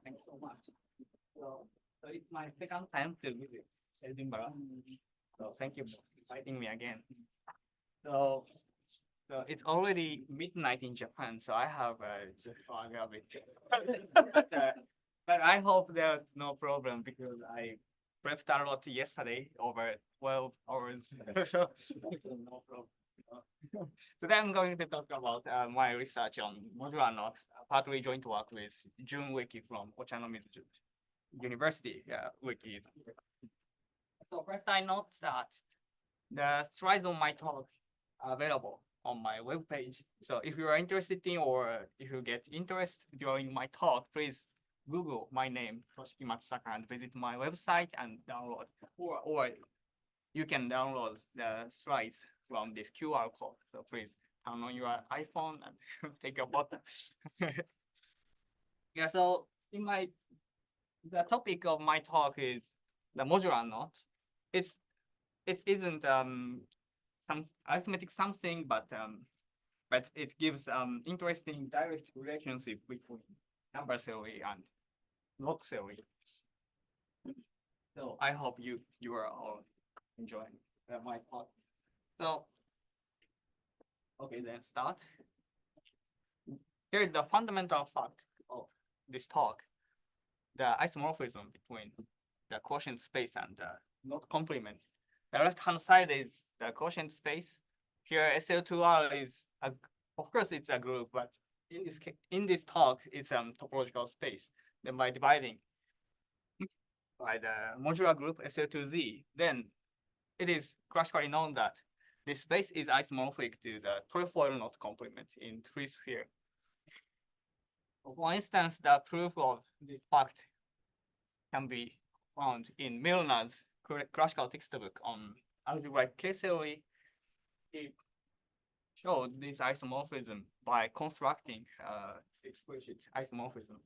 Thanks so much. So it's my second time to visit Edinburgh. So thank you for inviting me again. So so it's already midnight in Japan, so I have just fog a bit. But I hope there's no problem because I prepped a lot yesterday over 12 hours. So no problem. Today I'm going to talk about my research on modular knots, partly joint work with Jun Wiki from Ochanomizu University Wiki. So first I note that the slides on my talk are available on my webpage. So if you are interested in or if you get interest during my talk, please Google my name, Toshiki Matsusaka, and visit my website and download. Or you can download the slides from this QR code. So please turn on your iPhone and take a photo. Yeah, so the topic of my talk is the modular knot. It isn't some arithmetic something, but it gives interesting direct relationship between number theory and knot theory. So I hope you are all enjoying my talk. So okay, then start. Here is the fundamental fact of this talk: the isomorphism between the quotient space and the knot complement. The left-hand side is the quotient space. Here, SL2R is, of course, it's a group, but in this talk, it's a topological space. Then by dividing by the modular group SL2Z, then it is classically known that this space is isomorphic to the trefoil knot complement in three sphere. For instance, the proof of this fact can be found in Milner's classical textbook on algebraic K-theory. He showed this isomorphism by constructing explicit isomorphism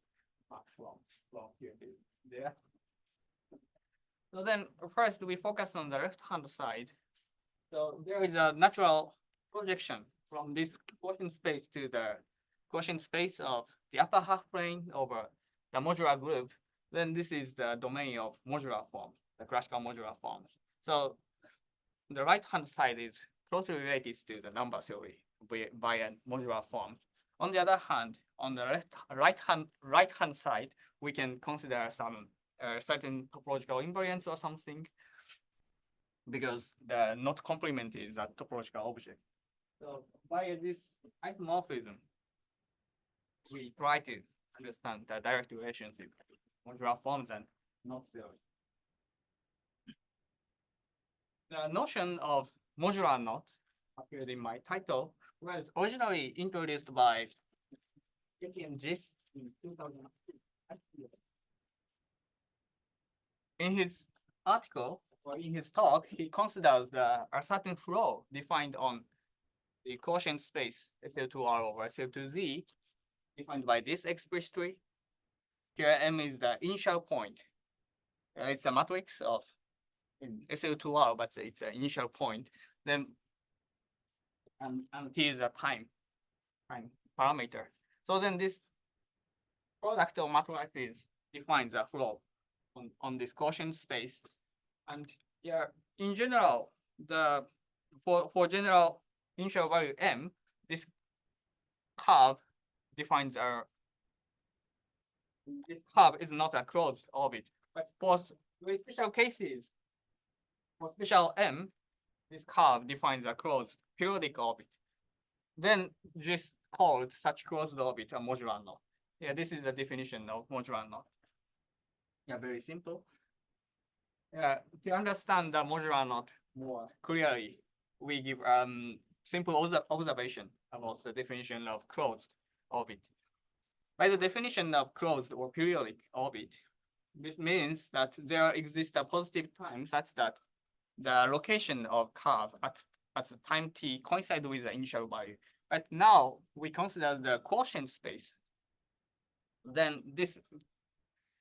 from here to there. So then first we focus on the left-hand side. So there is a natural projection from this quotient space to the quotient space of the upper half plane over the modular group. Then this is the domain of modular forms, the classical modular forms. So the right-hand side is closely related to the number theory by modular forms. On the other hand, on the right-hand side, we can consider some certain topological invariance or something, because the knot complement is a topological object. So by this isomorphism, we try to understand the direct relationship between modular forms and knot theory. The notion of modular knot appeared in my title was originally introduced by Etienne Gis in 2006. In his article or in his talk, he considered a certain flow defined on the quotient space SL2R over SL2Z, defined by this explicitly. Here M is the initial point. It's a matrix of SL2R, but it's an initial point. Then and T is a time parameter. So then this product of matrices defines a flow on this quotient space. And here, in general, for general initial value M, this curve defines this curve is not a closed orbit. But for special cases, for special M, this curve defines a closed periodic orbit. Then just called such closed orbit a modular knot. Yeah, this is the definition of modular knot. Yeah, very simple. Yeah, to understand the modular knot more clearly, we give simple observation about the definition of closed orbit. By the definition of closed or periodic orbit, this means that there exists a positive time such that the location of curve at the time t coincide with the initial value. But now we consider the quotient space. Then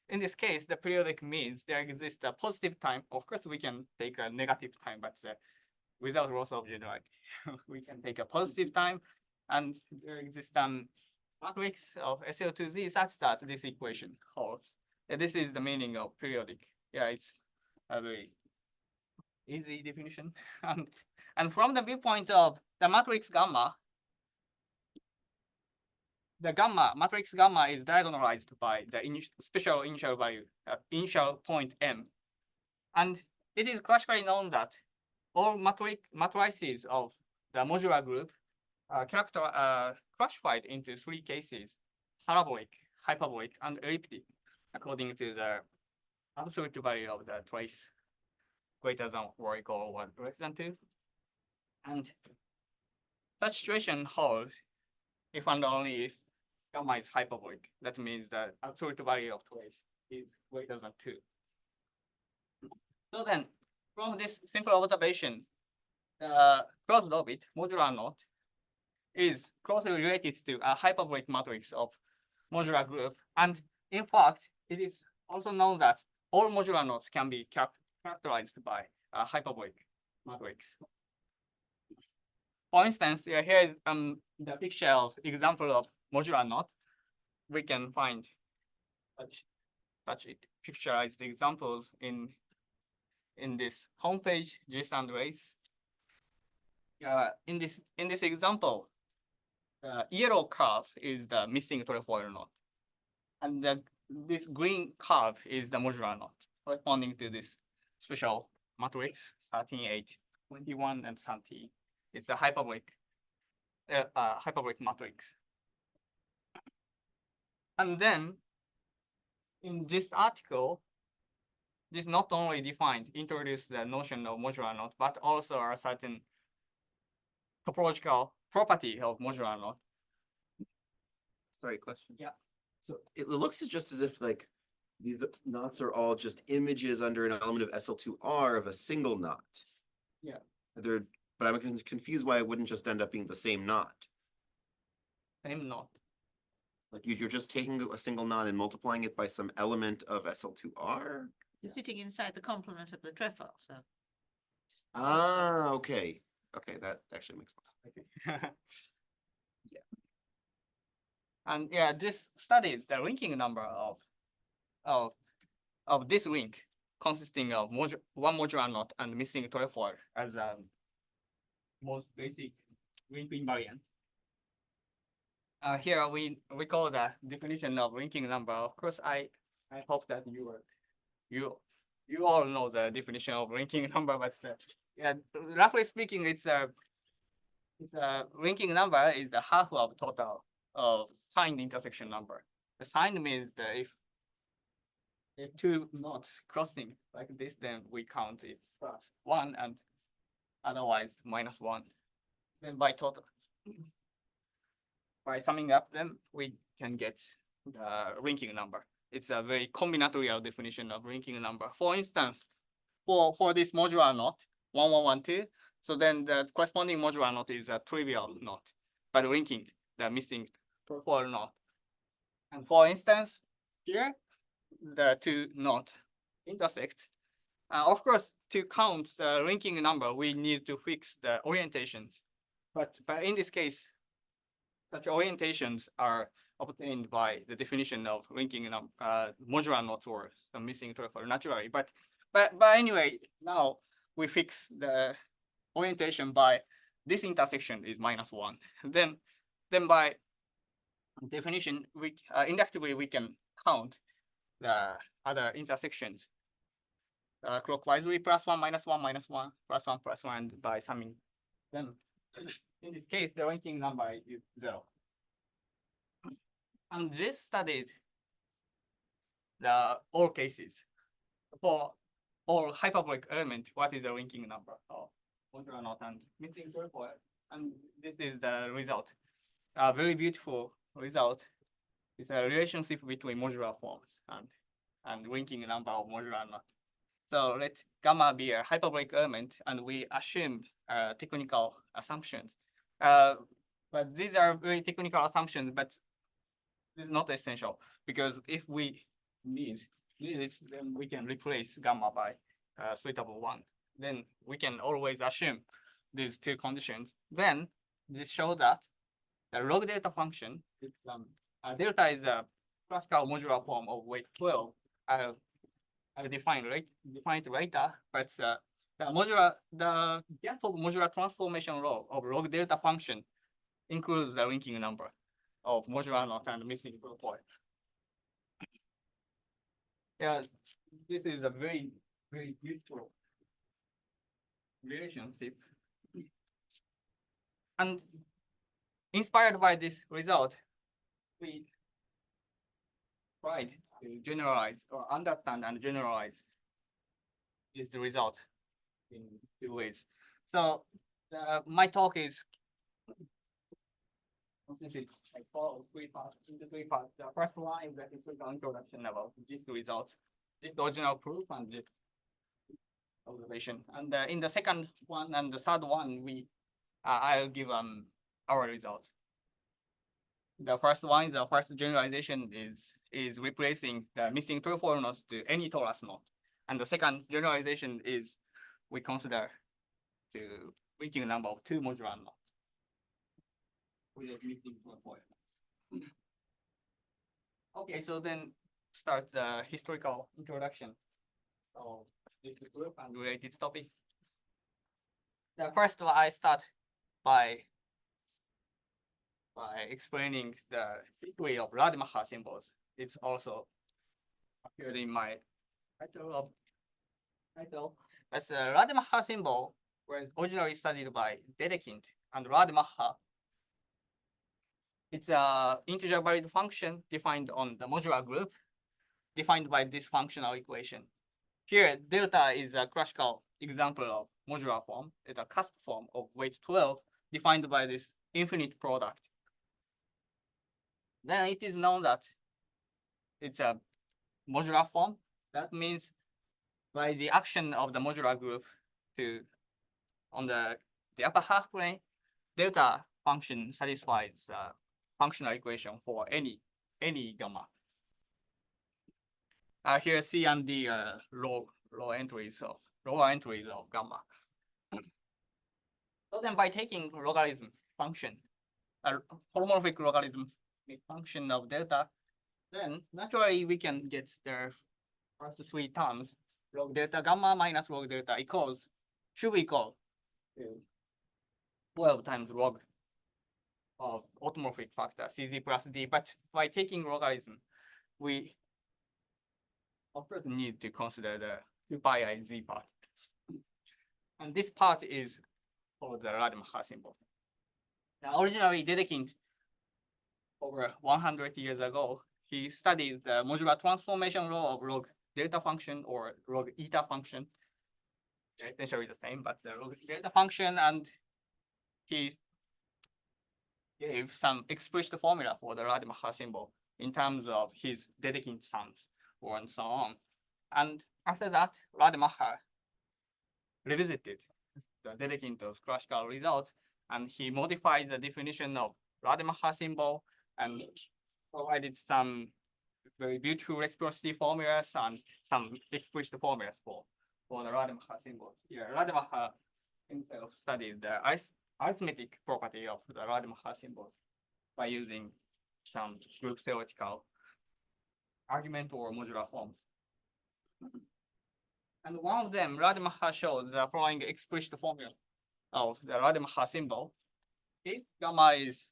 in this case, the periodic means there exists a positive time. Of course, we can take a negative time, but without loss of generality, we can take a positive time, and there exists matrix of SL2Z such that this equation holds. And this is the meaning of periodic. Yeah, it's a very easy definition. And from the viewpoint of the matrix gamma, the gamma matrix gamma is diagonalized by the special initial value, initial point M, and it is classically known that all matrices of the modular group are classified into three cases: parabolic, hyperbolic, and elliptic, according to the absolute value of the trace greater than or equal or less than 2. And such situation holds if and only if gamma is hyperbolic. That means the absolute value of trace is greater than 2. So then, from this simple observation, the closed orbit modular knot is closely related to a hyperbolic matrix of modular group. And in fact, it is also known that all modular knots can be characterized by a hyperbolic matrix. For instance, here is the picture of example of modular knot. We can find such picturized examples in this homepage, Gist and Race. In this example, yellow curve is the missing trefoil knot, and this green curve is the modular knot corresponding to this special matrix 13, 8, 21, and 30. It's a hyperbolic matrix. And then in this article, this not only introduced the notion of modular knot, but also a certain topological property of modular knot. Sorry, question. Yeah. So it looks just as if like these knots are all just images under an element of SL2R of a single knot. Yeah. But I'm confused why it wouldn't just end up being the same knot. Same knot. Like you're just taking a single knot and multiplying it by some element of SL2R? You're sitting inside the complement of the trefoil, so. Ah, okay. Okay, that actually makes sense. Yeah. And yeah, this studies the linking number of this link consisting of one modular knot and missing trefoil as a most basic link invariant. Here we call the definition of linking number. Of course, I hope that you all know the definition of linking number, but yeah, roughly speaking, it's a linking number is the half of total of signed intersection number. The signed means that if two knots crossing like this, then we count it plus 1 and otherwise -1. Then by summing up them, we can get the linking number. It's a very combinatorial definition of linking number. For instance, for this modular knot, 1, 1, 1, 2, so then the corresponding modular knot is a trivial knot, but linking the missing trefoil knot. And for instance, here, the two knots intersect. Of course, to count the linking number, we need to fix the orientations. But in this case, such orientations are obtained by the definition of linking modular knots or some missing trefoil naturally. But anyway, now we fix the orientation by this intersection is -1. Then by definition, we inductively we can count the other intersections clockwise, +1, -1, -1, +1, +1, and by summing them. In this case, the linking number is 0. And this studied the all cases. For all hyperbolic element, what is the linking number of modular knot and missing trefoil? And this is the result. A very beautiful result is a relationship between modular forms and linking number of modular knot. So let gamma be a hyperbolic element, and we assume technical assumptions. But these are very technical assumptions, but this is not essential, because if we need it, then we can replace gamma by suitable one. Then we can always assume these two conditions. Then this shows that the log delta function, delta is a classical modular form of weight 12. I'll define it later, but the depth of modular transformation law of log delta function includes the linking number of modular knot and missing profile. Yeah, this is a very, very useful relationship. And inspired by this result, we tried to generalize or understand and generalize this result in two ways. So my talk is like three parts. The first one is the historical introduction about this result, this original proof and this observation. And in the second one and the third one, I'll give our results. The first one, the first generalization is replacing the missing trefoil knots to any torus knot. And the second generalization is we consider to linking number of two modular knots with missing trefoil. Okay, so then start the historical introduction of this group and related topic. The first one I start by explaining the history of Rademacher symbols. It's also appeared in my title. As a Rademacher symbol was originally studied by Dedekind and Rademacher. It's a integer varied function defined on the modular group, defined by this functional equation. Here, delta is a classical example of modular form. It's a cusp form of weight 12, defined by this infinite product. Then it is known that it's a modular form. That means by the action of the modular group on the upper half plane, delta function satisfies the functional equation for any gamma. Here C and D are lower entries of gamma. So then by taking logarithm function, a holomorphic logarithm function of delta, then naturally we can get the first three terms, log delta gamma minus log delta should equal to 12 times log of automorphic factor Cz plus D. But by taking logarithm, we of course need to consider the 2 pi I Z part. And this part is called the Rademacher symbol. Now, originally Dedekind, over 100 years ago, he studied the modular transformation law of log delta function or log eta function. They're essentially the same, but the log delta function, and he gave some explicit formula for the Rademacher symbol in terms of his Dedekind sums and so on. And after that, Rademacher revisited the Dedekind's classical result, and he modified the definition of Rademacher symbol and provided some very beautiful reciprocity formulas and some explicit formulas for the Rademacher symbol. Here, Rademacher himself studied the arithmetic property of the Rademacher symbols by using some group theoretical argument or modular forms. And one of them, Rademacher showed the following explicit formula of the Rademacher symbol. If gamma is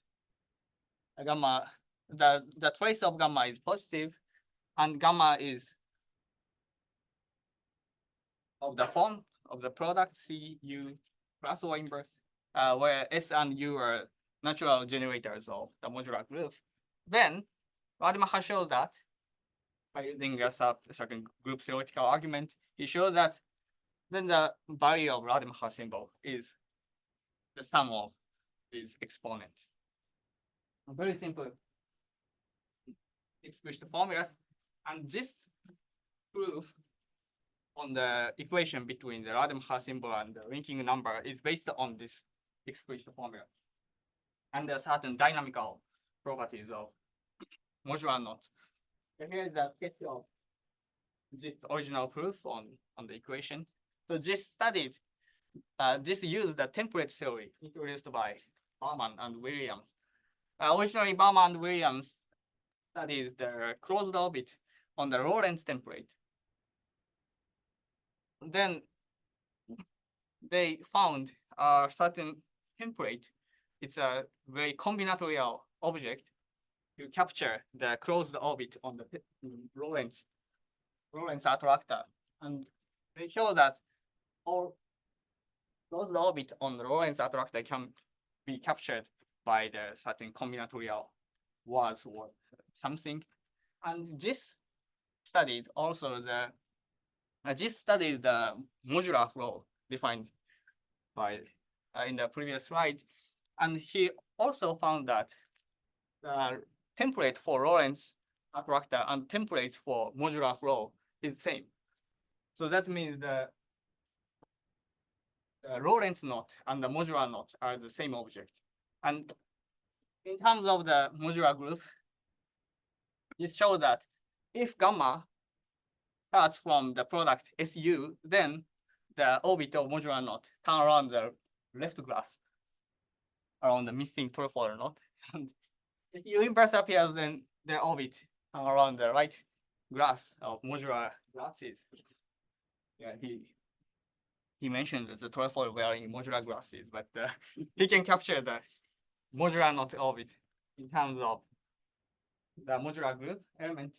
the trace of gamma is positive, and gamma is of the form of the product CU plus or inverse, where S and U are natural generators of the modular group, then Rademacher showed that by using a certain group theoretical argument, he showed that then the value of Rademacher symbol is the sum of these exponents. Very simple explicit formulas, and this proof on the equation between the Rademacher symbol and the linking number is based on this explicit formula and the certain dynamical properties of modular knots. Here is a sketch of this original proof on the equation. So this used the template theory introduced by Harman and Williams Originally, Bama and Williams studied the closed orbit on the Lorentz template. Then they found a certain template. It's a very combinatorial object to capture the closed orbit on the Lorentz attractor, and they show that all closed orbit on the Lorentz attractor can be captured by the certain combinatorial words or something. And this studied also the modular flow defined by in the previous slide, and he also found that the template for Lorentz attractor and templates for modular flow is same. So that means the Lorentz knot and the modular knot are the same object. And in terms of the modular group, it shows that if gamma starts from the product SU, then the orbit of modular knot turn around the left glass around the missing trefoil knot. And if U inverse appears, then the orbit turn around the right glass of modular glasses. Yeah, he mentioned the trefoil wearing modular glasses, but he can capture the modular knot orbit in terms of the modular group element.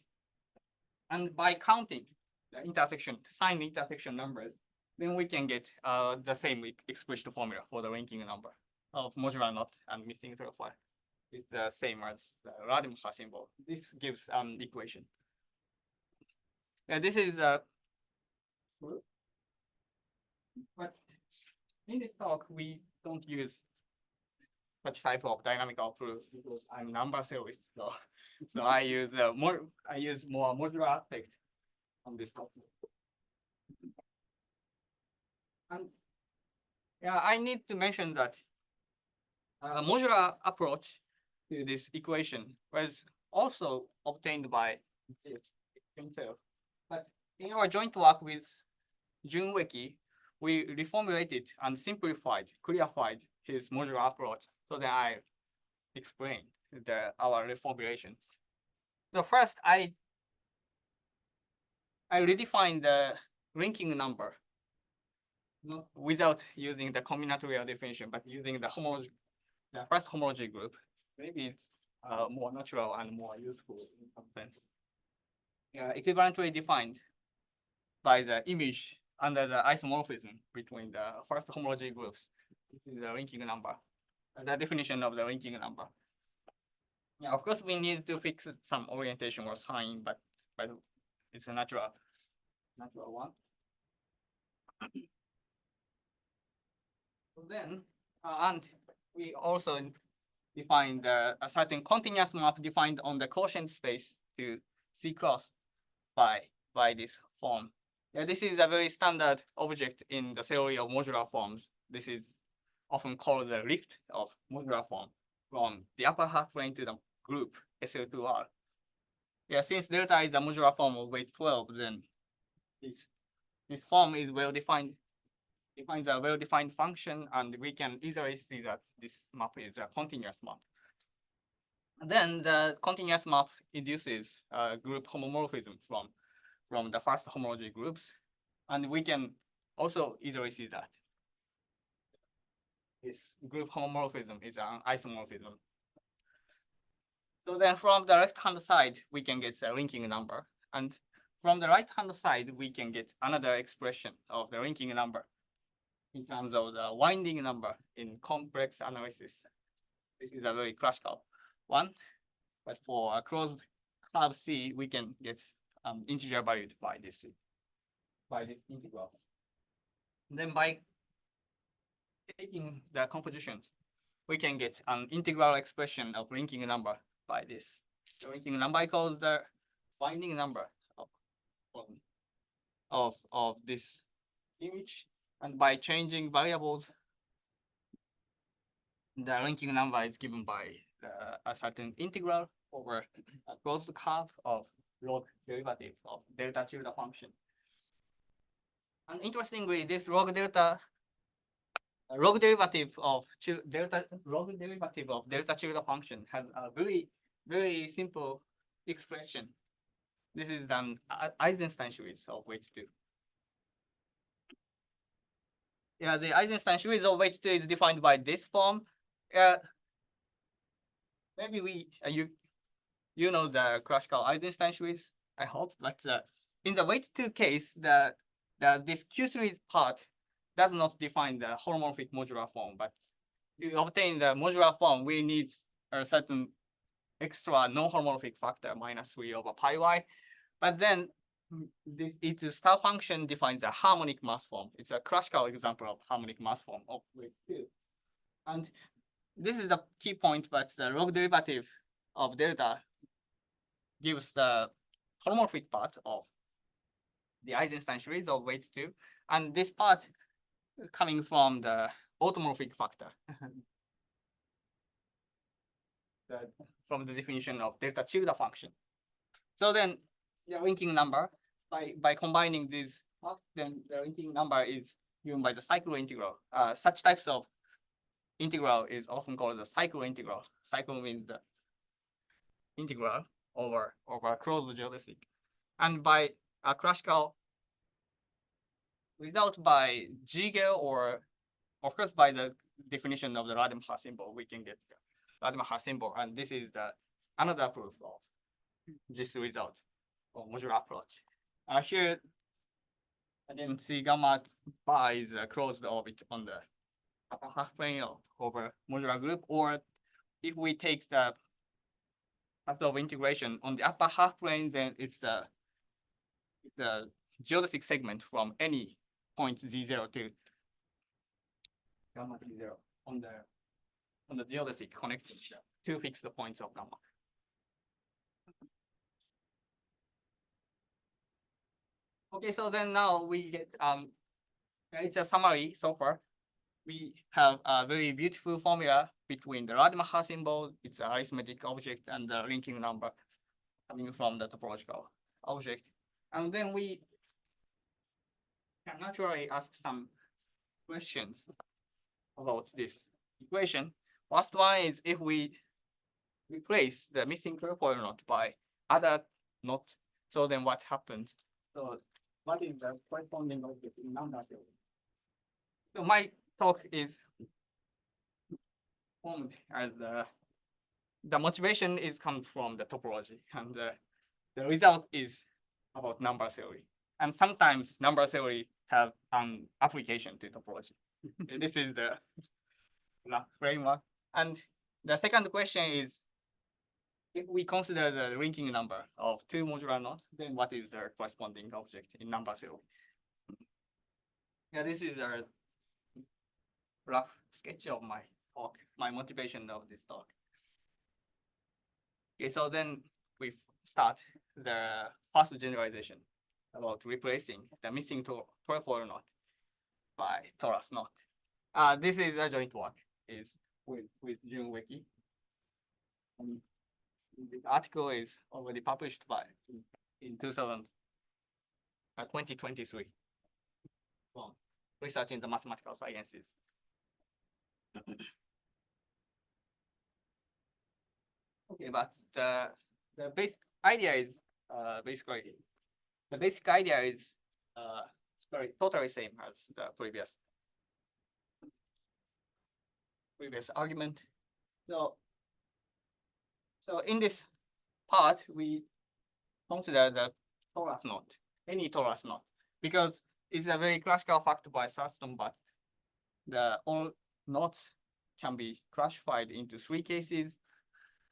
And by counting the intersection, signed intersection numbers, then we can get the same expression formula for the ranking number of modular knot and missing trefoil. It's the same as the Rademacher symbol. This gives an equation. This is but in this talk, we don't use such type of dynamical proof because I'm number theorist. So I use more modular aspect on this topic. And yeah, I need to mention that a modular approach to this equation was also obtained by himself. But in our joint work with Jun Ueki, we reformulated and simplified, clarified his modular approach so that I explained our reformulation. So first, I redefined the ranking number, not without using the combinatorial definition, but using the first homology group. Maybe it's more natural and more useful in some sense. Equivalently defined by the image under the isomorphism between the first homology groups. This is the ranking number, the definition of the ranking number. Yeah, of course, we need to fix some orientation or sign, but it's a natural one. Then, and we also defined a certain continuous map defined on the quotient space to C cross by this form. Yeah, this is a very standard object in the theory of modular forms. This is often called the rift of modular form from the upper half plane to the group SL2R. Yeah, since delta is the modular form of weight 12, then this form is well defined, defines a well-defined function, and we can easily see that this map is a continuous map. And then the continuous map induces group homomorphism from the first homology groups, and we can also easily see that this group homomorphism is an isomorphism. So then from the left-hand side, we can get the linking number, and from the right-hand side, we can get another expression of the linking number in terms of the winding number in complex analysis. This is a very classical one, but for a closed curve C, we can get integer valued by this integral. Then by taking the compositions, we can get an integral expression of linking number by this. The linking number equals the winding number of this image, and by changing variables, the linking number is given by a certain integral over a closed curve of log derivative of delta tilde function. And interestingly, this log delta log derivative of delta tilde function has a very simple expression. This is an Eisenstein series of weight 2. Yeah, the Eisenstein series of weight 2 is defined by this form. Maybe you know the classical Eisenstein series, I hope, but in the weight 2 case, this Q3 part does not define the holomorphic modular form, but to obtain the modular form, we need a certain extra non-holomorphic factor -3 over pi y. But then its star function defines a harmonic mass form. It's a classical example of harmonic mass form of weight 2. And this is the key point, but the log derivative of delta gives the holomorphic part of the Eisenstein series of weight 2. And this part coming from the automorphic factor. From the definition of delta tilde function. So then the linking number, by combining these, then the linking number is given by the cycle integral. Such types of integral is often called the cycle integral. Cycle means the integral over a closed geodesic. And by a classical result by Gigel, or of course by the definition of the Rademacher symbol, we can get the Rademacher symbol. And this is another proof of this result of modular approach. Here, again, see gamma bar is a closed orbit on the upper half plane over modular group, or if we take the path of integration on the upper half plane, then it's the geodesic segment from any point z0 to gamma z0 on the geodesic connecting two fixed points of gamma. Okay, so then now we get it's a summary so far. We have a very beautiful formula between the Rademacher symbol, its arithmetic object, and the linking number coming from the topological object. And then we can naturally ask some questions about this equation. First one is, if we replace the missing trefoil knot by other knot, so then what happens? So what is the corresponding object in number theory? So my talk is formed as the motivation comes from the topology, and the result is about number theory. And sometimes number theory have an application to topology. This is the framework. And the second question is, if we consider the linking number of two modular knots, then what is the corresponding object in number theory? Yeah, this is a rough sketch of my talk, my motivation of this talk. Okay, so then we start the first generalization about replacing the missing trefoil knot by torus knot. This is a joint work with Jun Weki. And this article is already published in 2023 from Research in the Mathematical Sciences. Okay, but the basic idea is totally same as the previous argument. So in this part, we consider the torus knot, any torus knot, because it's a very classical fact by Thurston, but all knots can be classified into three cases: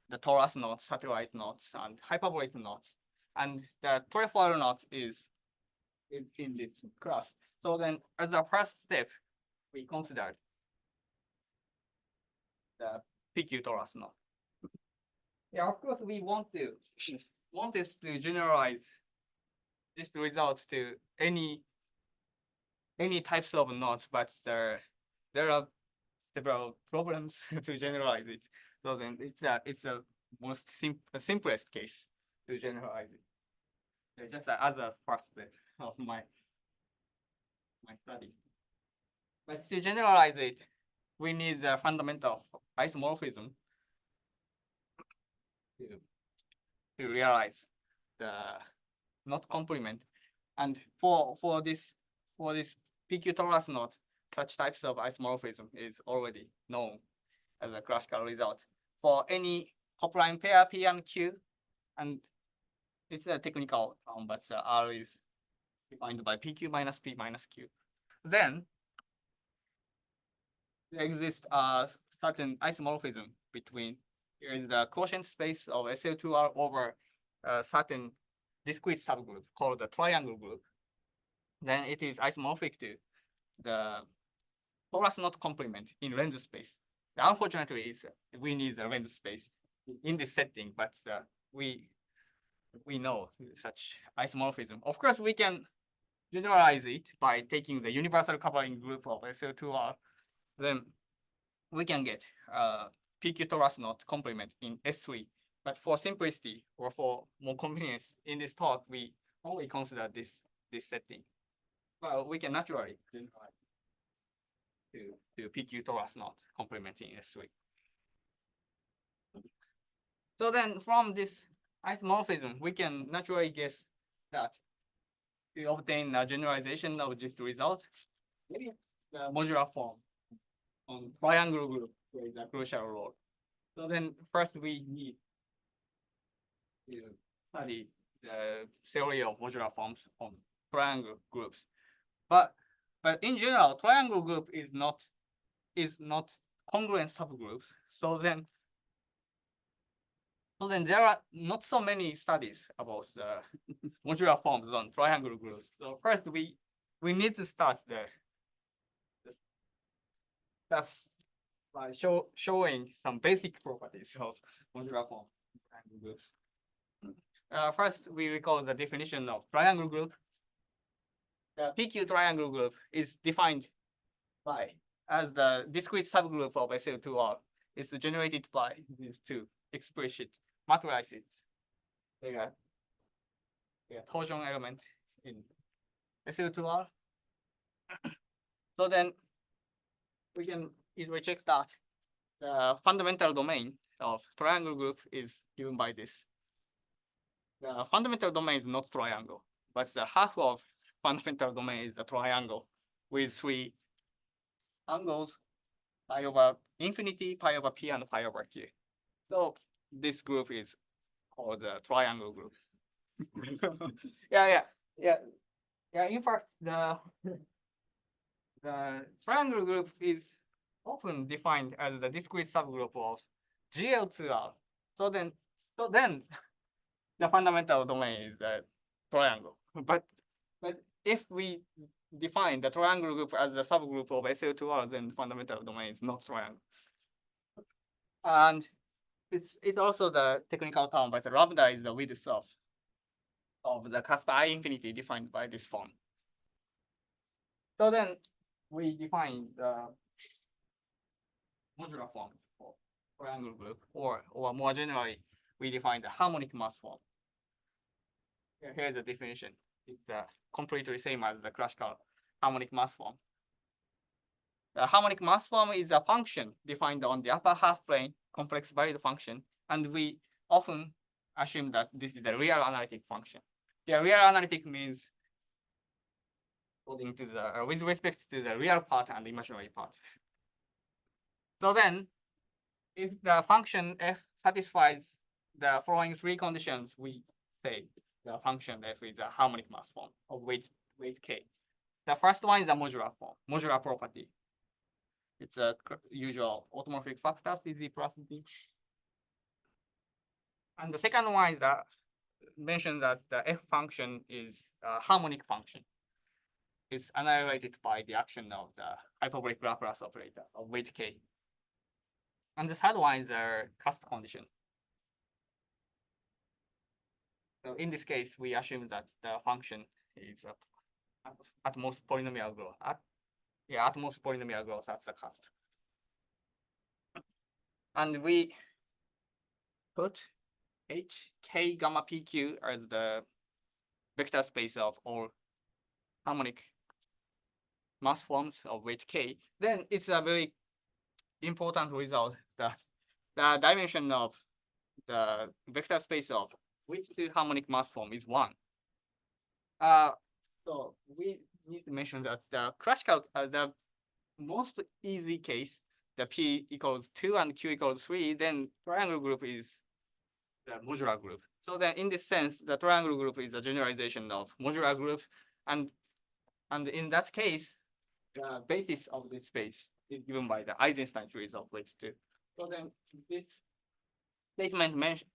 the torus knots, satellite knots, and hyperbolic knots. And the trefoil knot is in this class. So then, as the first step, we considered the PQ torus knot. Yeah, of course, we want this to generalize this result to any types of knots, but there are several problems to generalize it. So then it's a most simplest case to generalize it. It's just as a first step of my study. But to generalize it, we need the fundamental isomorphism to, to realize the knot complement. And for this PQ torus knot, such types of isomorphism is already known as a classical result. For any coprime pair P and Q, and it's a technical term, but the R is defined by PQ minus P minus Q. Then there exists a certain isomorphism between, here is the quotient space of SL2R over a certain discrete subgroup called the triangle group. Then it is isomorphic to the torus knot complement in lens space. Unfortunately, we need the lens space in this setting, but we know such isomorphism. Of course, we can generalize it by taking the universal covering group of SL2R. Then we can get PQ torus knot complement in S3. But for simplicity or for more convenience in this talk, we only consider this setting. Well, we can naturally generalize to PQ torus knot complement in S3. So then from this isomorphism, we can naturally guess that to obtain a generalization of this result, maybe the modular form on triangle group plays a crucial role. So then first we need to study the theory of modular forms on triangle groups. But in general, triangle group is not congruent subgroups. So then there are not so many studies about the modular forms on triangle groups. So first we need to start that's by showing some basic properties of modular form triangle groups. First, we recall the definition of triangle group. The PQ triangle group is defined by as the discrete subgroup of SL2R is generated by these two explicit matrices. They are torsion element in SL2R. So then we can easily check that the fundamental domain of triangle group is given by this. The fundamental domain is not triangle, but the half of fundamental domain is a triangle with three angles, pi over infinity, pi over p, and pi over q. So this group is called the triangle group. Yeah. In fact, the triangle group is often defined as the discrete subgroup of GL2R. So then the fundamental domain is the triangle. But if we define the triangle group as the subgroup of SL2R, then fundamental domain is not triangle. And it's also the technical term, but the lambda is the width of the cusp I infinity defined by this form. So then we define the modular form for triangle group, or more generally, we define the harmonic mass form. Here's the definition. It's completely same as the classical harmonic mass form. The harmonic mass form is a function defined on the upper half plane, complex valued function, and we often assume that this is a real analytic function. The real analytic means according to the with respect to the real part and the imaginary part. So then, if the function f satisfies the following three conditions, we say the function f is a harmonic mass form of weight k. The first one is the modular form, modular property. It's a usual automorphic factor, CZ property. And the second one is that mentions that the f function is a harmonic function. It's annihilated by the action of the hyperbolic Laplace operator of weight k. And the third one is the cusp condition. So in this case, we assume that the function is at most polynomial growth. At most polynomial growth at the cusp. And we put H, K, gamma, PQ as the vector space of all harmonic mass forms of weight k, then it's a very important result that the dimension of the vector space of which two harmonic mass form is 1. So we need to mention that the classical, the most easy case, the P equals 2 and Q equals 3, then triangle group is the modular group. So then in this sense, the triangle group is a generalization of modular group. And in that case, the basis of this space is given by the Eisenstein series of weights 2. So then this statement mention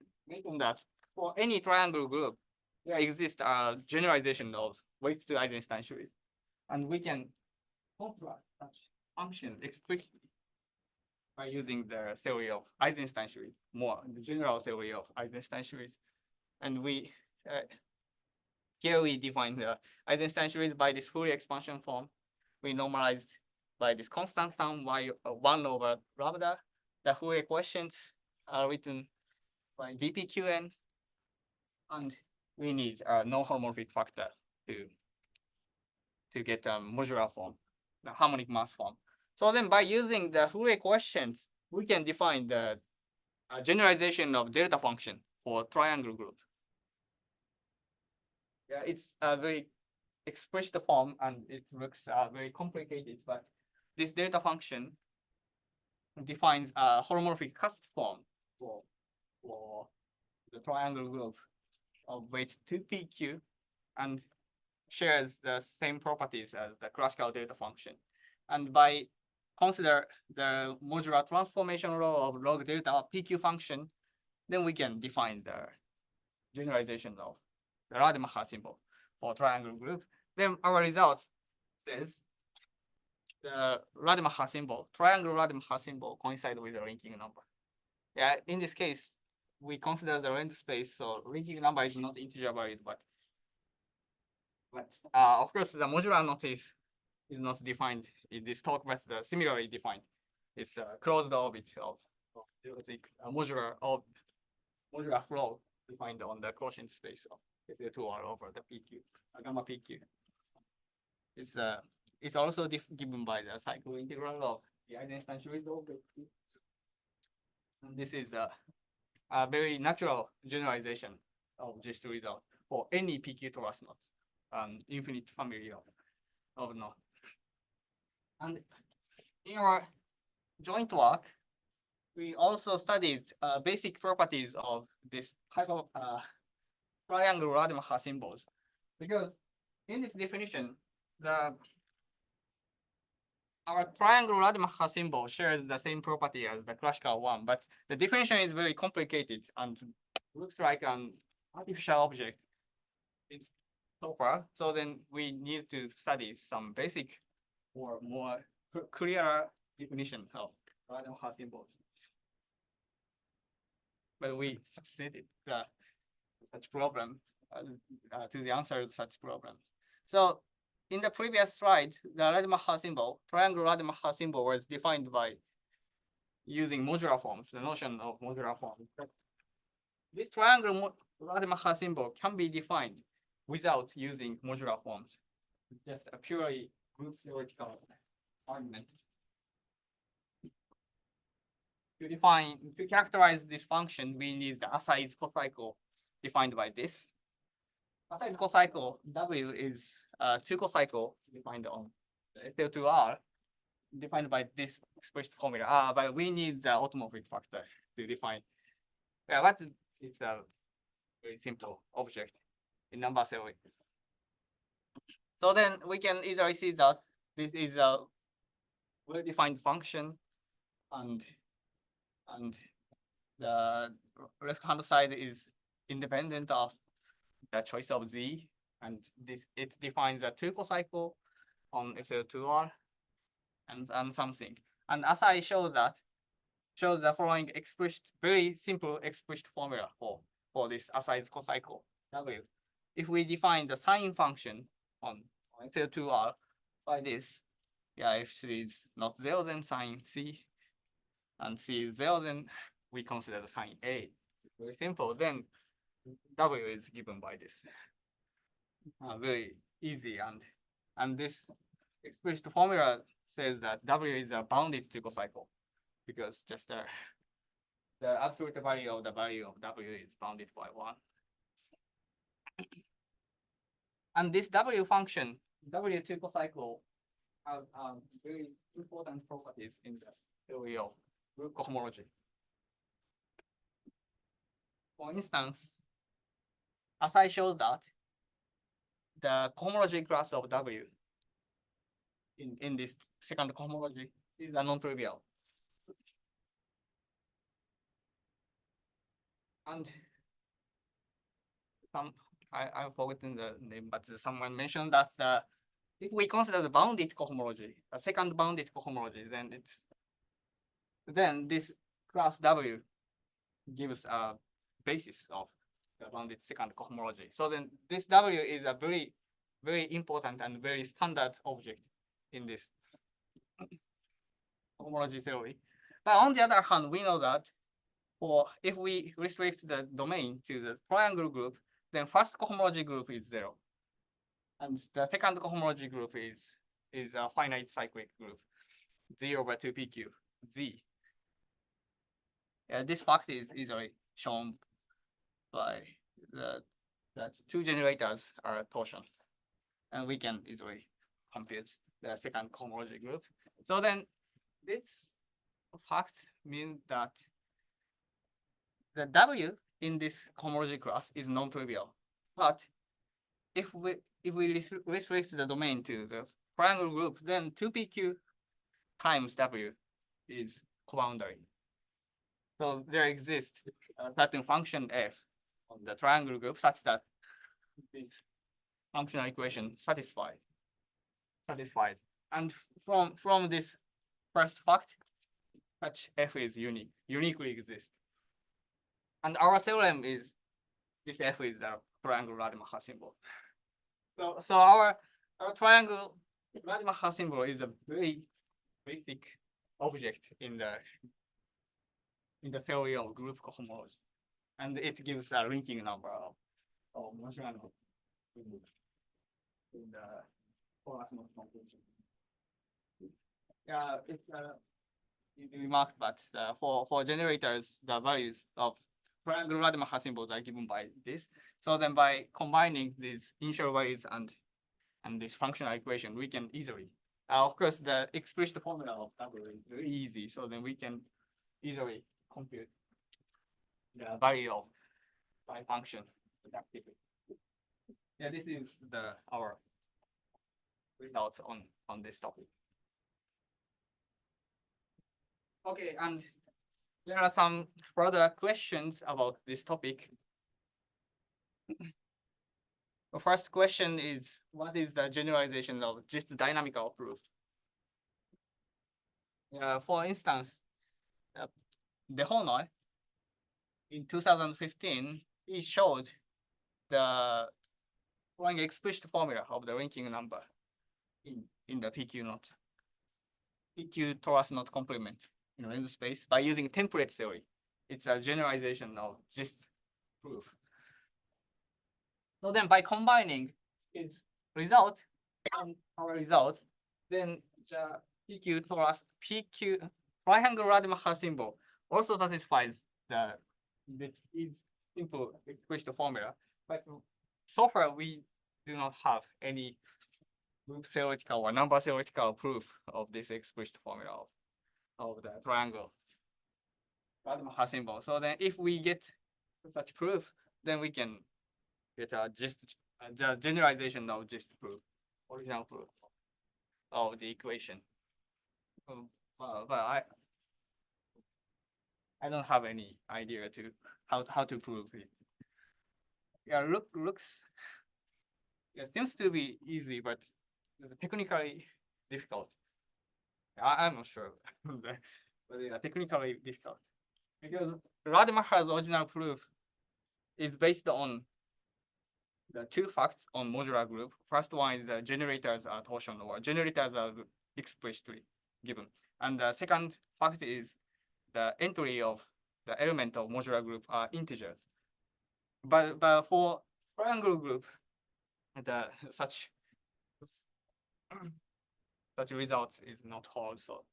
that for any triangle group, there exists a generalization of weights 2 Eisenstein series. And we can construct such function explicitly by using the theory of Eisenstein series, more the general theory of Eisenstein series. And we here we define the Eisenstein series by this Fourier expansion form. We normalized by this constant term y 1 over lambda. The Fourier coefficients are written by dpqn, and we need a non-homomorphic factor to get a modular form, the harmonic mass form. So then by using the Fourier coefficients, we can define the generalization of delta function for triangle group. Yeah, it's a very expressed form and it looks very complicated, but this delta function defines a holomorphic cusp form for the triangle group of weight 2pq and shares the same properties as the classical delta function. And by consider the modular transformation law of log delta pq function, then we can define the generalization of the Rademacher symbol for triangle group. Then our result says the Rademacher symbol, triangle Rademacher symbol coincide with the linking number. Yeah, in this case, we consider the length space, so linking number is not integer varied, but of course the modular knot is not defined in this talk, but similarly defined. It's a closed orbit of modular flow defined on the quotient space of SL2R over the PQ, gamma PQ. It's also given by the cycle integral of the Eisenstein series of the P. And this is a very natural generalization of this result for any PQ torus knot, infinite family of knot. And in our joint work, we also studied basic properties of this type of triangle Rademacher symbols, because in this definition, our triangle Rademacher symbol shares the same property as the classical one, but the definition is very complicated and looks like an artificial object so far. So then we need to study some basic or more clearer definition of Rademacher symbols. But we succeeded such problem to the answer to such problems. So in the previous slide, the Rademacher symbol, triangle Rademacher symbol was defined by using modular forms, the notion of modular forms. This triangle Rademacher symbol can be defined without using modular forms, just a purely group theoretical argument. To characterize this function, we need the Asai's cocycle defined by this. Asai's cocycle W is 2 cocycle defined on SL2R defined by this expressed formula. But we need the automorphic factor to define. Yeah, but it's a very simple object in number theory. So then we can easily see that this is a well-defined function, and the left-hand side is independent of the choice of Z, and it defines a 2 cocycle on SL2R and something. And as I showed the following very simple expressed formula for this Asai's cocycle W. If we define the sine function on SL2R by this, yeah, if C is not 0, then sine C, and C is 0, then we consider the sine A. Very simple. Then W is given by this. Very easy, and this explicit formula says that W is a bounded triple cycle because just the absolute value of W is bounded by 1. And this W function, W triple cycle, has very important properties in the theory of group cohomology. For instance, as I showed that, the cohomology class of W in this second cohomology is a non-trivial. And I've forgotten the name, but someone mentioned that if we consider the bounded cohomology, a second bounded cohomology, then this class W gives a basis of the bounded second cohomology. So then this W is a very, very important and very standard object in this cohomology theory. But on the other hand, we know that if we restrict the domain to the triangle group, then first cohomology group is 0. And the second cohomology group is a finite cyclic group, Z over 2PQ, Z. This fact is easily shown by that two generators are torsion. And we can easily compute the second cohomology group. So then this fact means that the W in this cohomology class is non-trivial. But if we restrict the domain to the triangle group, then 2PQ times W is co-boundary. So there exists a certain function f on the triangle group such that this functional equation satisfied. And from this first fact, such f is uniquely exists. And our theorem is this f is the triangle Rademacher symbol. So our triangle Rademacher symbol is a very basic object in the theory of group cohomology, and it gives a linking number of modular in the Forasmus conclusion. Yeah, it's remarked, but for generators, the values of triangle Rademacher symbols are given by this. So then by combining these initial values and this functional equation, we can easily, of course, the explicit formula of W is very easy. So then we can easily compute the value of phi function productively. Yeah, this is our results on this topic. Okay, and there are some further questions about this topic. The first question is, what is the generalization of just dynamical proof? For instance, Dehonor in 2015, he showed the following explicit formula of the ranking number in the PQ knot, PQ torus knot complement in length space by using template theory. It's a generalization of this proof. So then by combining its result and our result, then the PQ torus, PQ triangle Rademacher symbol also satisfies the simple explicit formula. But so far we do not have any group theoretical or number theoretical proof of this explicit formula of the triangle Rademacher symbol. So then if we get such proof, then we can get the generalization of just proof, original proof of the equation. But I don't have any idea to how to prove it. Yeah, looks. It seems to be easy, but technically difficult. I'm not sure, but yeah, technically difficult because Rademacher's original proof is based on the two facts on modular group. First one is the generators are torsion or generators are explicitly given, and the second fact is the entry of the element of modular group are integers. But for triangle group, such such result is not hold, so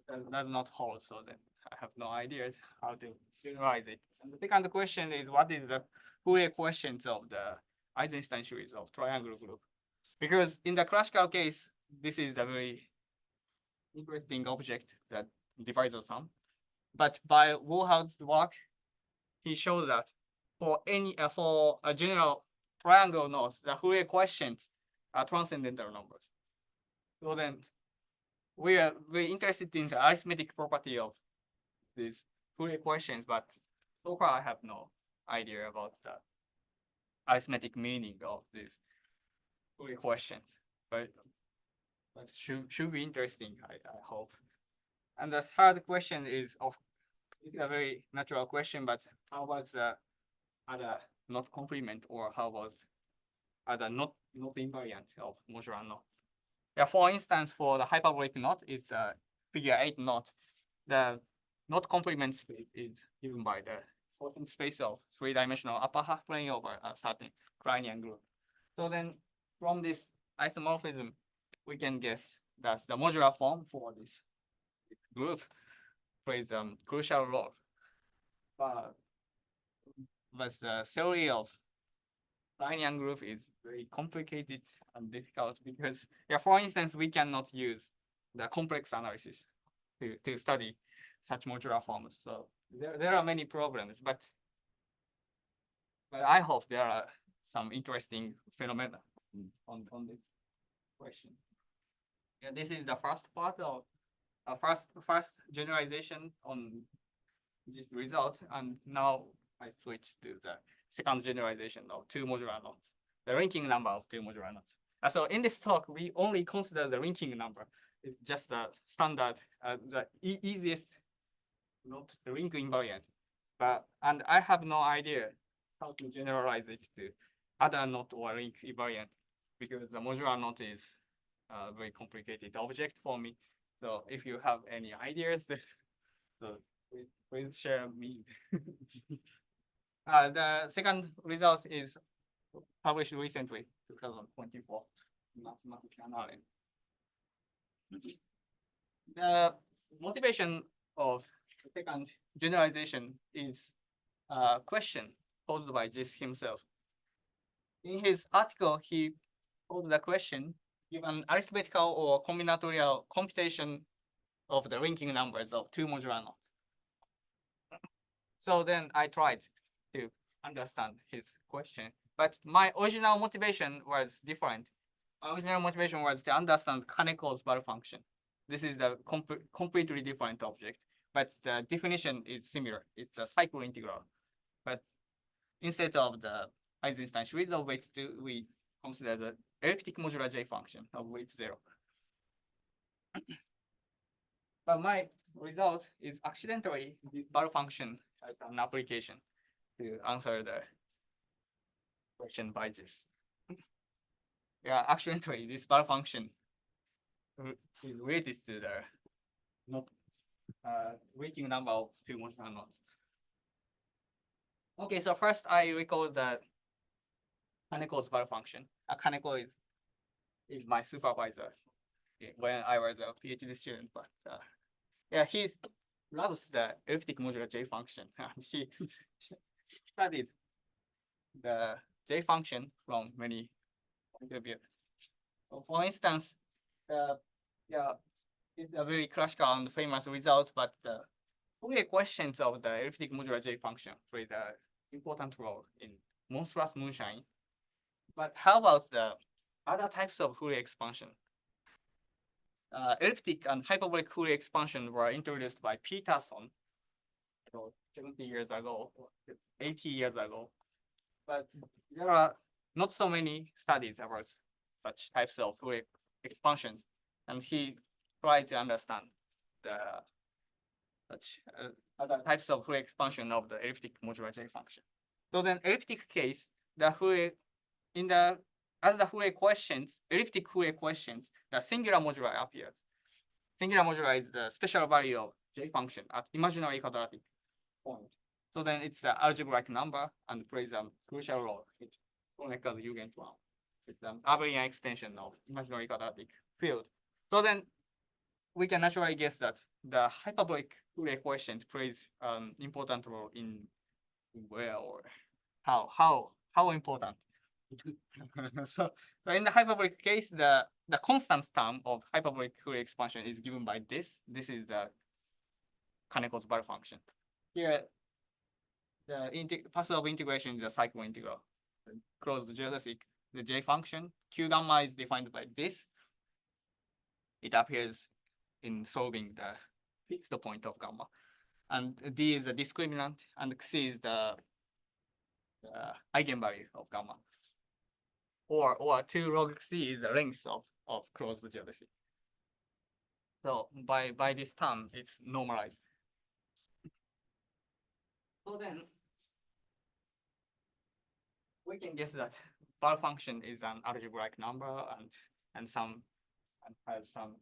that does not hold, so then I have no idea how to generalize it. And the second question is, what is the Fourier quotient of the Eisenstein series of triangle group? Because in the classical case, this is a very interesting object that divides the sum. But by Wohlhaus's work, he shows that for a general triangle knot, the Fourier quotients are transcendental numbers. So then we are very interested in the arithmetic property of these Fourier quotients, but so far I have no idea about the arithmetic meaning of these Fourier quotients. But should be interesting, I hope. And the third question is it's a very natural question, but how about the other not complement, or how about other not invariant of modular knot? Yeah, for instance, for the hyperbolic knot, it's a figure 8 knot. The knot complement space is given by the sorting space of three-dimensional upper half plane over a certain Kleinian group. So then from this isomorphism, we can guess that the modular form for this group plays a crucial role. But the theory of Kleinian group is very complicated and difficult because, yeah, for instance, we cannot use the complex analysis to study such modular forms. So there are many problems, but I hope there are some interesting phenomena on this question. Yeah, this is the first part of first generalization on this result, and now I switch to the second generalization of two modular knots, the ranking number of two modular knots. So in this talk, we only consider the ranking number. It's just the standard, the easiest not ring invariant. And I have no idea how to generalize it to other knot or ring invariant, because the modular knot is a very complicated object for me. So if you have any ideas, so please share me. The second result is published recently, 2024, Mathematics Annalen. The motivation of the second generalization is a question posed by Gis himself. In his article, he posed the question, given arithmetical or combinatorial computation of the ranking numbers of two modular knots. So then I tried to understand his question, but my original motivation was different. My original motivation was to understand Kaneko's bar function. This is a completely different object, but the definition is similar. It's a cycle integral. But instead of the Eisenstein series of weight 2, we consider the elliptic modular J function of weight 0. But my result is accidentally the bar function as an application to answer the question by Gis. Yeah, accidentally this bar function is related to the not ranking number of two modular knots. Okay, so first I recall the Kaneko's bar function. Kaneko is my supervisor when I was a PhD student, but yeah, he loves the elliptic modular J function. He studied the J function from many points of view. So for instance, yeah, it's a very classical and famous result, but the Fourier questions of the elliptic modular J function play the important role in monstrous moonshine. But how about the other types of Fourier expansion? Elliptic and hyperbolic Fourier expansion were introduced by Peterson 70 years ago, 80 years ago. But there are not so many studies about such types of Fourier expansions, and he tried to understand the such other types of Fourier expansion of the elliptic modular J function. So then, elliptic case, the Fourier as the Fourier questions, elliptic Fourier questions, the singular modular appears. Singular modular is the special value of J function at imaginary quadratic point. So then it's an algebraic number and plays a crucial role. It's Kronecker Jugendform. It's an abelian extension of imaginary quadratic field. So then we can naturally guess that the hyperbolic Fourier coefficient plays important role in where or how important. So in the hyperbolic case, the constant term of hyperbolic Fourier expansion is given by this. This is the Kaneko's bar function. Here, the path of integration is a cycle integral. Closed geodesic, the J function, Q gamma is defined by this. It appears in solving the fixed point of gamma. And D is the discriminant, and C is the eigenvalue of gamma. Or 2 log C is the length of closed geodesic. So by this term, it's normalized. So then we can guess that bar function is an algebraic number and has some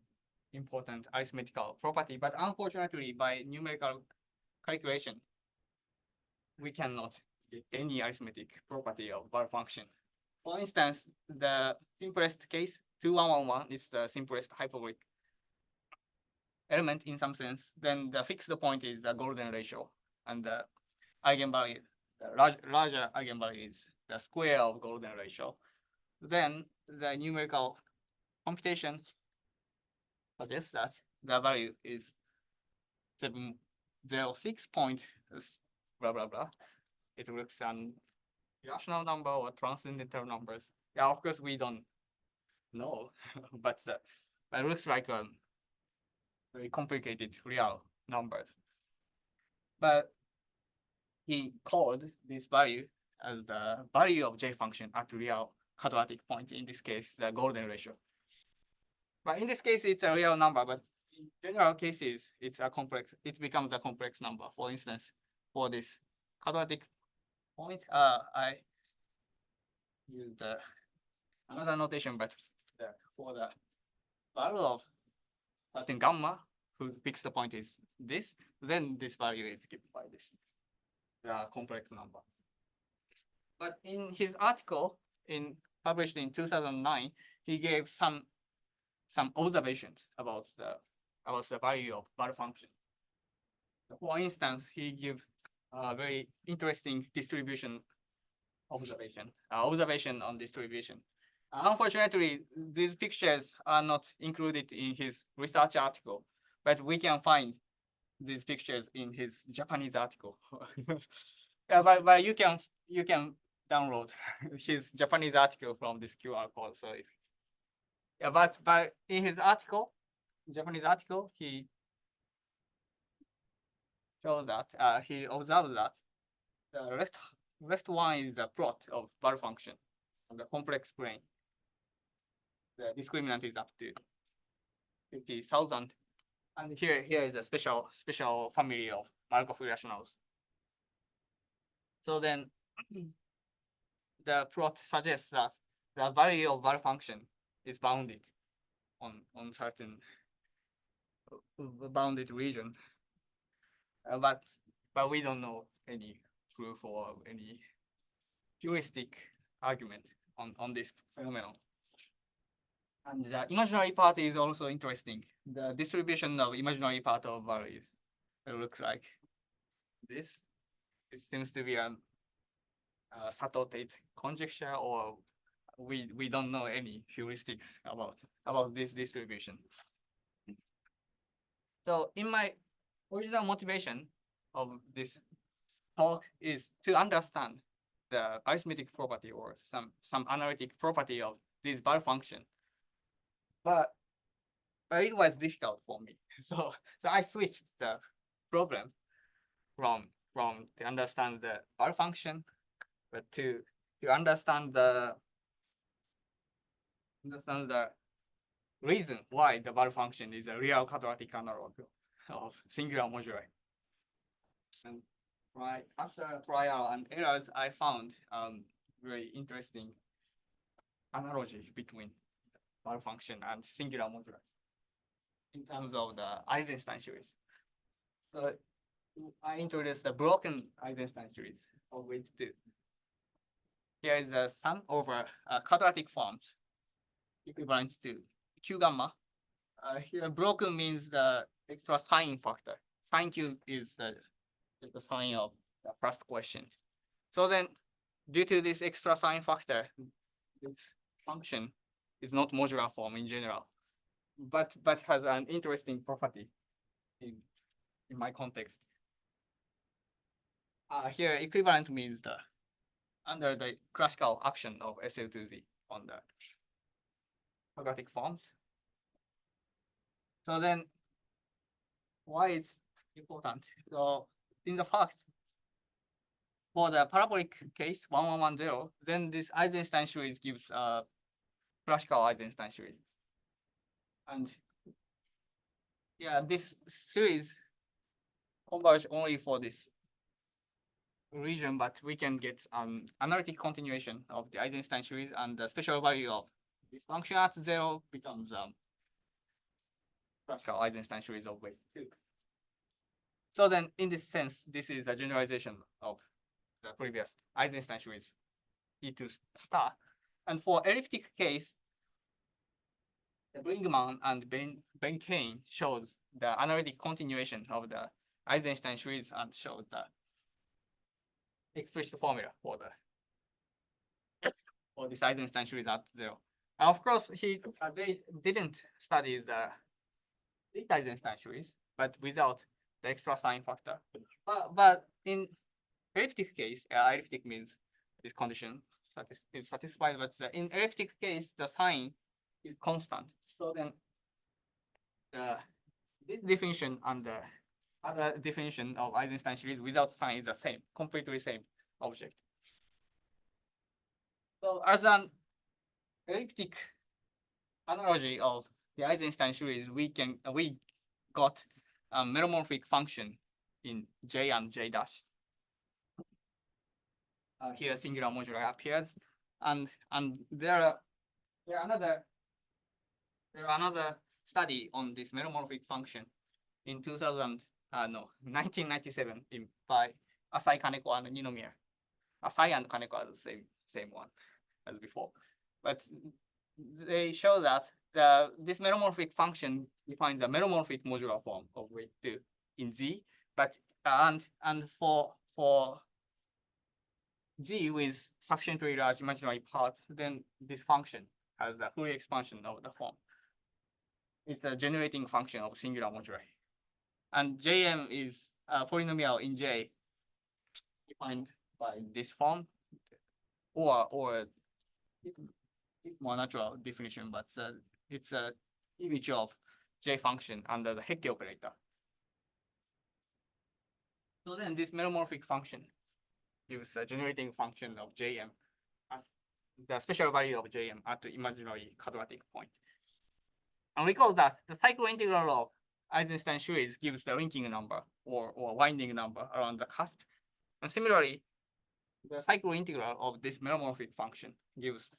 important arithmetical property, but unfortunately, by numerical calculation, we cannot get any arithmetic property of bar function. For instance, the simplest case, 2111 is the simplest hyperbolic element in some sense. Then the fixed point is the golden ratio, and the eigenvalue, the larger eigenvalue is the square of golden ratio. Then the numerical computation suggests that the value is 706 point blah blah blah. It looks an irrational number or transcendental numbers. Yeah, of course we don't know, but it looks like very complicated real numbers. But he called this value as the value of J function at real quadratic point, in this case, the golden ratio. But in this case, it's a real number, but in general cases, it becomes a complex number. For instance, for this quadratic point, I used another notation, but for the value of certain gamma, whose fixed point is this, then this value is given by this complex number. But in his article published in 2009, he gave some observations about the value of bar function. For instance, he gives a very interesting distribution observation on distribution. Unfortunately, these pictures are not included in his research article, but we can find these pictures in his Japanese article. Yeah, but you can download his Japanese article from this QR code. So yeah, but in his article, Japanese article, he shows that he observed that the left one is the plot of bar function on the complex plane. The discriminant is up to 50,000, and here is a special family of Markov irrationals. So then the plot suggests that the value of bar function is bounded on certain bounded region, but we don't know any proof or any heuristic argument on this phenomenon. And the imaginary part is also interesting. The distribution of imaginary part of values, it looks like this. It seems to be a Sato-Tate conjecture, or we don't know any heuristics about this distribution. So in my original motivation of this talk is to understand the arithmetic property or some analytic property of this bar function. But it was difficult for me. So I switched the problem from to understand the bar function, but to understand the reason why the bar function is a real quadratic analog of singular moduli. And after trial and errors, I found very interesting analogy between bar function and singular moduli in terms of the Eisenstein series. So I introduced the broken Eisenstein series, of which two. Here is the sum over quadratic forms equivalent to Q gamma Here broken means the extra sign factor. Sign cube is the sign of the first question. So then, due to this extra sign factor, this function is not modular form in general, but has an interesting property in my context. Here equivalent means the under the classical action of SL2Z on the quadratic forms. So then, why is important? So in the fact, for the parabolic case 1110, then this Eisenstein series gives a classical Eisenstein series, and yeah, this series converge only for this region, but we can get an analytic continuation of the Eisenstein series, and the special value of this function at 0 becomes classical Eisenstein series of wave 2. So then, in this sense, this is a generalization of the previous Eisenstein series E2 star. And for elliptic case, the Brinkman and Ben Kane showed the analytic continuation of the Eisenstein series and showed the explicit formula for this Eisenstein series at 0. And of course, they didn't study the Eisenstein series, but without the extra sign factor. But in elliptic case, elliptic means this condition is satisfied, but in elliptic case, the sign is constant. So then this definition and the other definition of Eisenstein series without sign is the same, completely same object. So as an elliptic analogy of the Eisenstein series, we got a meromorphic function in J and J dash. Here singular modular appears, and there are another study on this meromorphic function in 1997 by Asai, Kaneko, and Ninomiya. Asai and Kaneko are the same one as before, but they show that this meromorphic function defines a meromorphic modular form of wave 2 in Z, but and for Z with sufficiently large imaginary part, then this function has the Fourier expansion of the form. It's a generating function of singular moduli. And Jm is a polynomial in J defined by this form, or it's more natural definition, but it's an image of J function under the Hecke operator. So then this meromorphic function gives a generating function of Jm, the special value of Jm at the imaginary quadratic point. And recall that the cycle integral of Eisenstein series gives the linking number or winding number around the cusp. And similarly, the cycle integral of this meromorphic function gives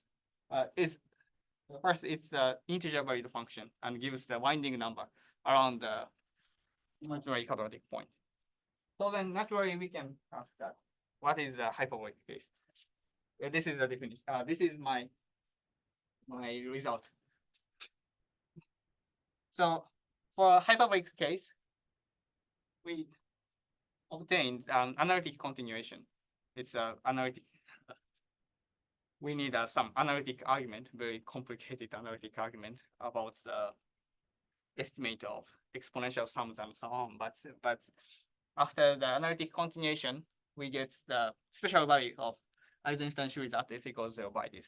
first it's the integer valued function and gives the winding number around the imaginary quadratic point. So then naturally we can ask that what is the hyperbolic case? This is the definition. This is my result. So for a hyperbolic case, we obtained an analytic continuation. It's an analytic. We need some analytic argument, very complicated analytic argument about the estimate of exponential sums and so on. But after the analytic continuation, we get the special value of Eisenstein series at s equals 0 by this.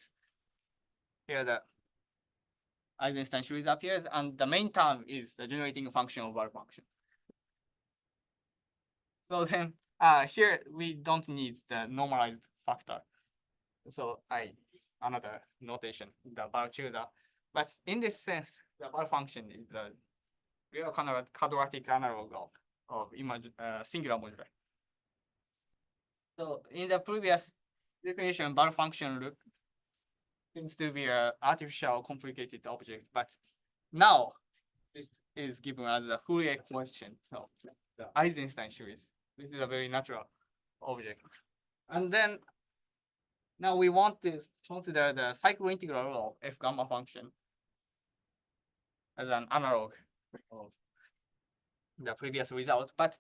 Here the Eisenstein series appears, and the main term is the generating function of our function. So then here we don't need the normalized factor. So another notation, the Barchilda. But in this sense, the bar function is the real quadratic analog of singular modular. So in the previous definition, bar function seems to be an artificial complicated object, but now it is given as a Fourier question of the Eisenstein series. This is a very natural object. And then now we want to consider the cycle integral of f gamma function. as an analog of the previous result, but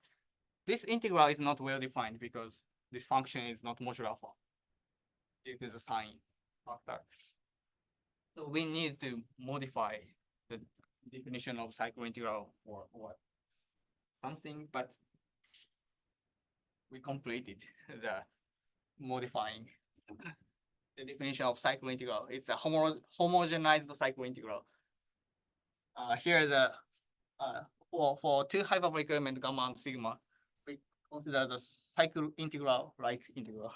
this integral is not well defined because this function is not modular form due to the sign factor. So we need to modify the definition of cycle integral or something, but we completed the modifying the definition of cycle integral. It's a homogenized cycle integral. Here the for two hyperbolic element gamma and sigma, we consider the cycle integral like integral.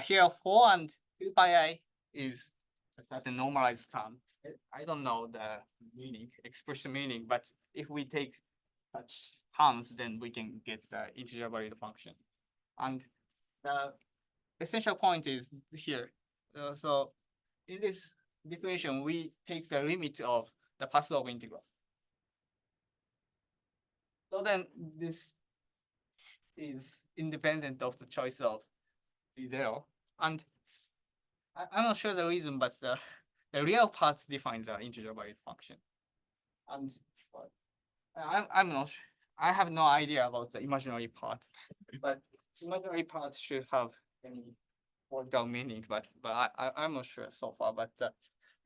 Here 4 and 2 pi I is a certain normalized term. I don't know the meaning, expression meaning, but if we take such terms, then we can get the integer valued function. And the essential point is here. So in this definition, we take the limit of the path of integral. So then this is independent of the choice of zero. And I'm not sure the reason, but the real part defines the integer valued function. And I'm not sure. I have no idea about the imaginary part, but imaginary part should have any order meaning, but I'm not sure so far. But the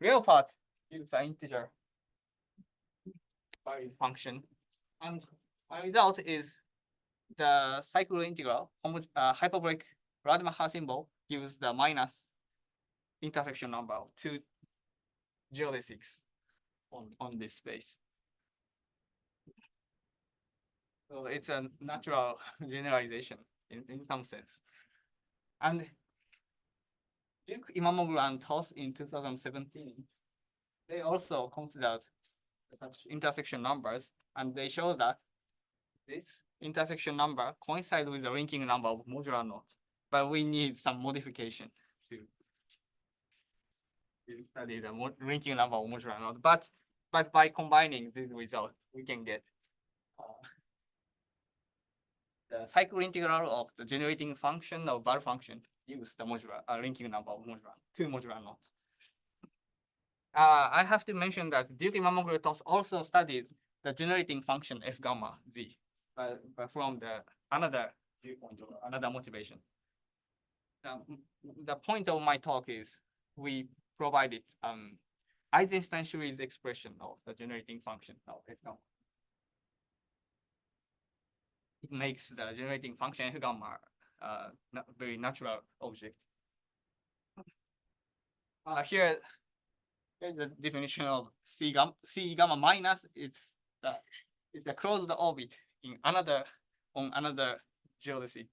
real part is the integer valued function, and my result is the cycle integral hyperbolic Rademacher symbol gives the minus intersection number of 2 geodesics on this space. So it's a natural generalization in some sense. And Duke, Imamoglu, and Toss in 2017, they also considered such intersection numbers, and they show that this intersection number coincides with the linking number of modular nodes, but we need some modification to study the linking number of modular nodes. But by combining this result, we can get the cycle integral of the generating function of bar function use the modular linking number of two modular nodes. I have to mention that Duke Imamoglu Toss also studied the generating function f gamma z, but from the another viewpoint or another motivation. The point of my talk is we provided Eisenstein series expression of the generating function of f gamma. It makes the generating function f gamma very natural object. Here is the definition of C gamma minus. It's the closed orbit in on another geodesic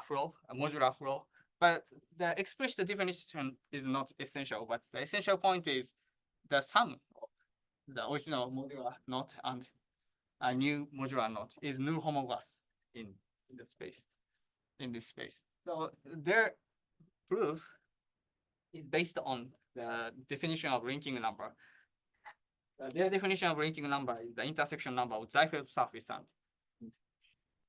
flow, a modular flow. But the explicit definition is not essential. But the essential point is the sum of the original modular knot and a new modular knot is null homologous in the space, in this space. So their proof is based on the definition of linking number. Their definition of linking number is the intersection number of Seifeld surface and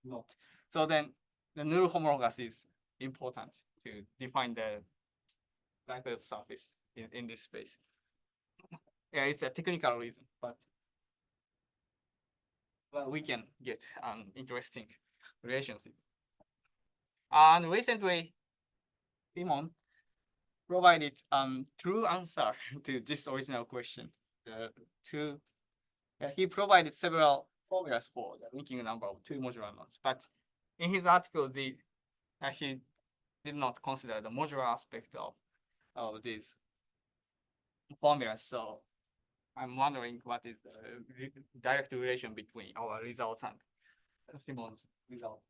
knot. So then the null homologous is important to define the Seifeld surface in this space. Yeah, it's a technical reason, but we can get an interesting relationship. And recently, Simon provided true answer to this original question. He provided several formulas for the linking number of two modular nodes, but in his article, he did not consider the modular aspect of these formulas. So I'm wondering what is the direct relation between our results and Simon's result.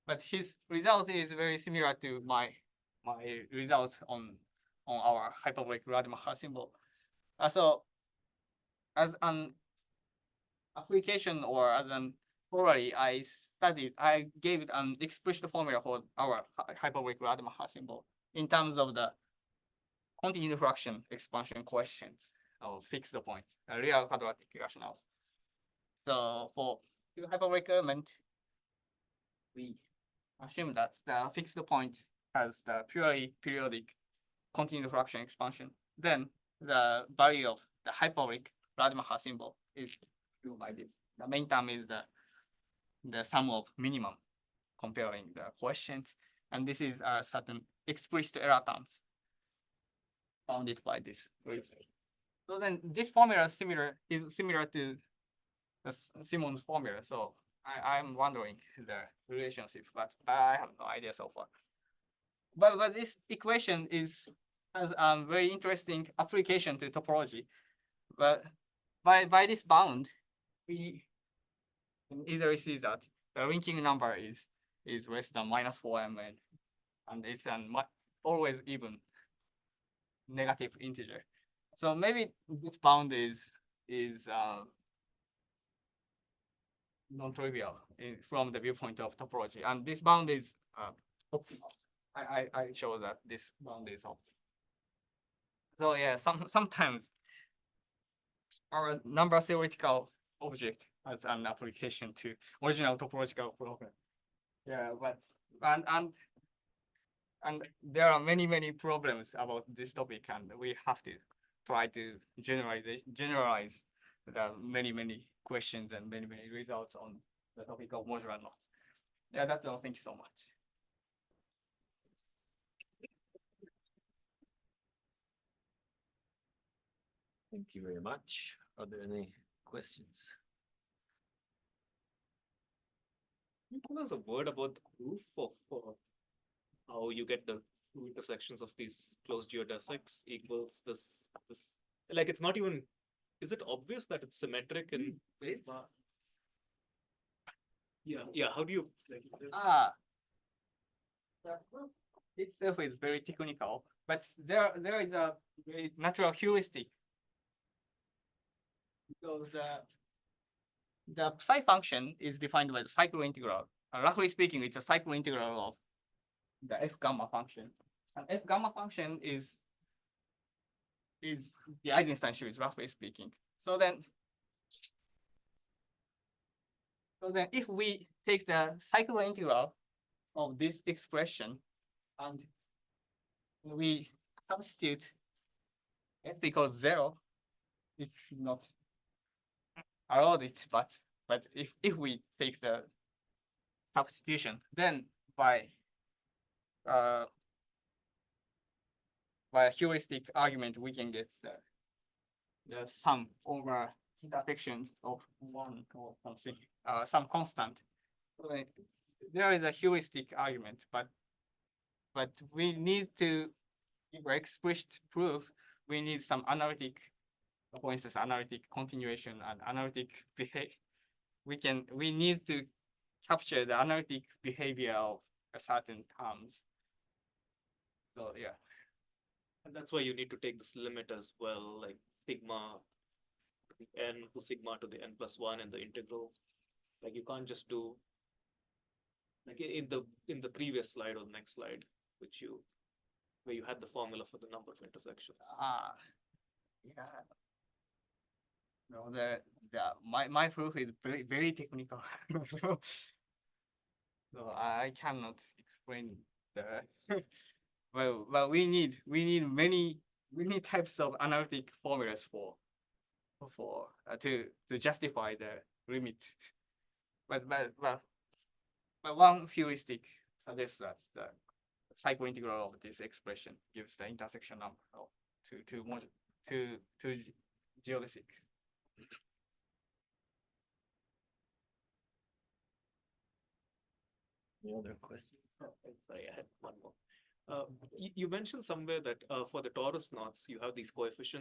But his result is very similar to my results on our hyperbolic Rademacher symbol. So as an application or as an corollary, I gave it an explicit formula for our hyperbolic Rademacher symbol in terms of the continued fraction expansion coefficients of fixed points, real quadratic rationals. So for two hyperbolic element, we assume that the fixed point has the purely periodic continued fraction expansion. Then the value of the hyperbolic Rademacher symbol is given by this. The main term is the sum of minimum comparing the quotients, and this is a certain explicit error terms bounded by this. So then this formula is similar to the Simon's formula. So I'm wondering the relationship, but I have no idea so far. But this equation has a very interesting application to topology. But by this bound, we can easily see that the linking number is less than -4m and it's an always even negative integer. So maybe this bound is non-trivial from the viewpoint of topology, and this bound is optimal. I show that this bound is optimal. So yeah, sometimes our number theoretical object has an application to original topological problem. Yeah, but and there are many problems about this topic, and we have to try to generalize the many questions and many results on the topic of modular knots. Yeah, that's all. Thank you so much. Thank you very much. Are there any questions? Can you tell us a word about the proof of how you get the two intersections of these closed geodesics equals this like it's not even, is it obvious that it's symmetric and yeah, how do you like The proof itself is very technical, but there is a very natural heuristic. Because the psi function is defined by the cycle integral. Roughly speaking, it's a cycle integral of the f gamma function. And f gamma function is the Eisenstein series, roughly speaking. So then if we take the cycle integral of this expression and we substitute s equals 0, it should not allowed it, but if we take the substitution, then by a heuristic argument, we can get the sum over intersections of one or something, some constant. So there is a heuristic argument, but we need to give explicit proof. We need some analytic, for instance, analytic continuation and analytic behavior. We need to capture the analytic behavior of a certain terms. So yeah. and that's why you need to take this limit as well, like sigma to the n to sigma to the n plus 1 in the integral. Like you can't just do like in the previous slide or the next slide, where you had the formula for the number of intersections. Yeah. No, my proof is very technical. so I cannot explain the well we need many types of analytic formulas to justify the limit. But one heuristic suggests that the cycle integral of this expression gives the intersection number of two geodesic. Any other questions? Sorry, I had one more. You mentioned somewhere that for the torus knots, you have these coefficients